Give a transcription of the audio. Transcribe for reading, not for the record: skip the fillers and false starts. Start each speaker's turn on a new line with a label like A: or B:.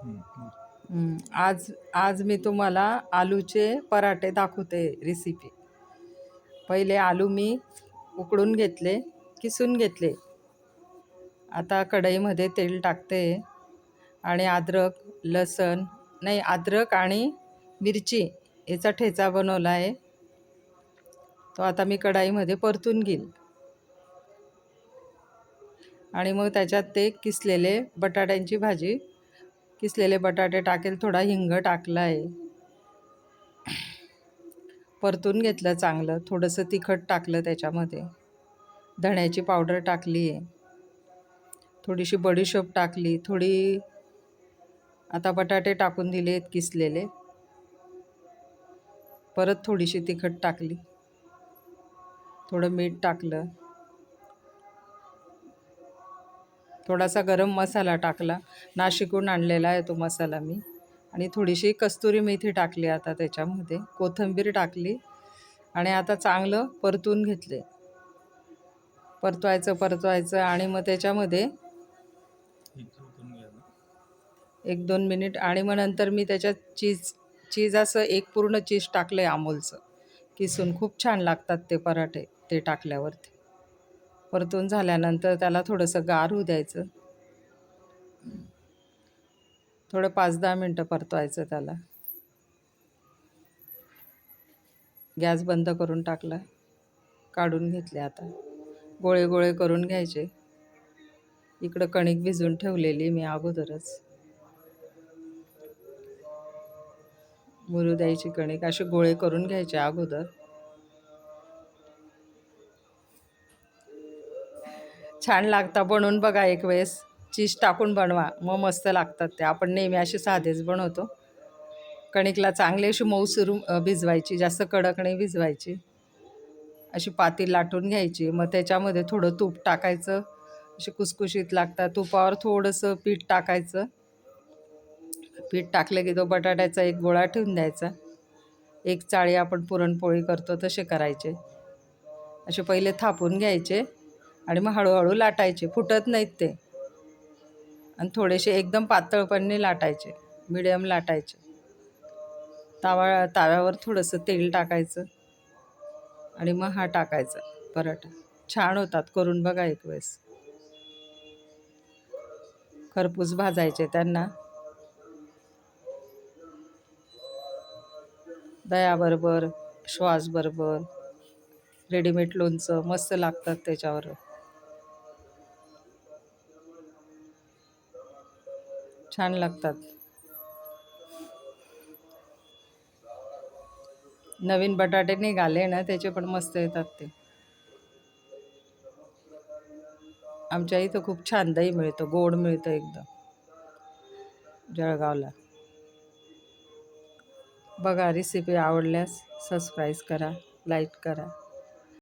A: आज आज मी तुम्हाला आलूचे पराठे दाखवते रेसिपी. पहिले आलू मी उकडून घेतले, किसून घेतले. आता कढईमध्ये तेल टाकते आणि अद्रक आणि मिरची याचा ठेचा बनवला आहे. तो आता मी कढईमध्ये परतून घेईल आणि मग त्याच्यात ते किसलेले बटाटे टाकेल. थोडा हिंग टाकला आहे, परतून घेतलं चांगलं. थोडंसं तिखट टाकलं त्याच्यामध्ये, धण्याची पावडर टाकली आहे, थोडीशी बडीशेप टाकली, आता बटाटे टाकून दिले किसलेले, परत थोडीशी तिखट टाकली, थोडं मीठ टाकलं, थोडासा गरम मसाला टाकला, नाशिकहून आणलेला आहे तो मसाला मी, आणि थोडीशी कस्तुरी मेथी टाकली. आता त्याच्यामध्ये कोथिंबीर टाकली आणि आता चांगलं परतून घेतले. परतवायचं आणि मग त्याच्यामध्ये 1-2 मिनिट, आणि मग नंतर मी त्याच्यात चीज असं एक पूर्ण चीज टाकलं आहे अमूलचं किसून. खूप छान लागतात ते पराठे ते टाकल्यावरती. परतून झाल्यानंतर त्याला थोडंसं गार होऊ द्यायचं. थोडं 5-10 मिनटं परतवायचं त्याला. गॅस बंद करून टाकला, काढून घेतले. आता गोळे गोळे करून घ्यायचे. इकडं कणिक भिजवून ठेवलेली मी अगोदरच. मुरू द्यायची कणिक, असे गोळे करून घ्यायचे अगोदर. छान लागतं, बनवून बघा एक वेळेस. चीज टाकून बनवा, मग मस्त लागतात ते. आपण नेहमी असे साधेच बनवतो. कणिकला चांगली अशी मऊसूर भिजवायची, जास्त कडक नाही भिजवायची. अशी पाती लाटून घ्यायची, मग त्याच्यामध्ये थोडं तूप टाकायचं, अशी कुसकुशीत लागतात. तुपावर थोडंसं पीठ टाकायचं. पीठ टाकलं की तो बटाट्याचा एक गोळा ठेवून द्यायचा. एक चाळी आपण पुरणपोळी करतो तसे करायचे. असे पहिले थापून घ्यायचे आणि मग हळूहळू लाटायचे, फुटत नाहीत ते. आणि थोडेसे एकदम पातळ पण नाही लाटायचे, मिडियम लाटायचे. ताव्यावर थोडंसं तेल टाकायचं आणि मग हा टाकायचा पराठा. छान होतात, करून बघा एक वेळेस. खरपूस भाजायचे त्यांना, दह्याबरोबर, श्वासबरोबर, रेडीमेड लोणचं मस्त लागतात त्याच्यावर. छान लागतात. नवीन बटाटे निघाले ना, त्याचे पण मस्त येतात ते. आमच्या इथं खूप छान दही मिळतं, गोड मिळतं एकदम, जळगावला. बघा, रेसिपी आवडल्यास सबस्क्राईब करा, लाईक करा.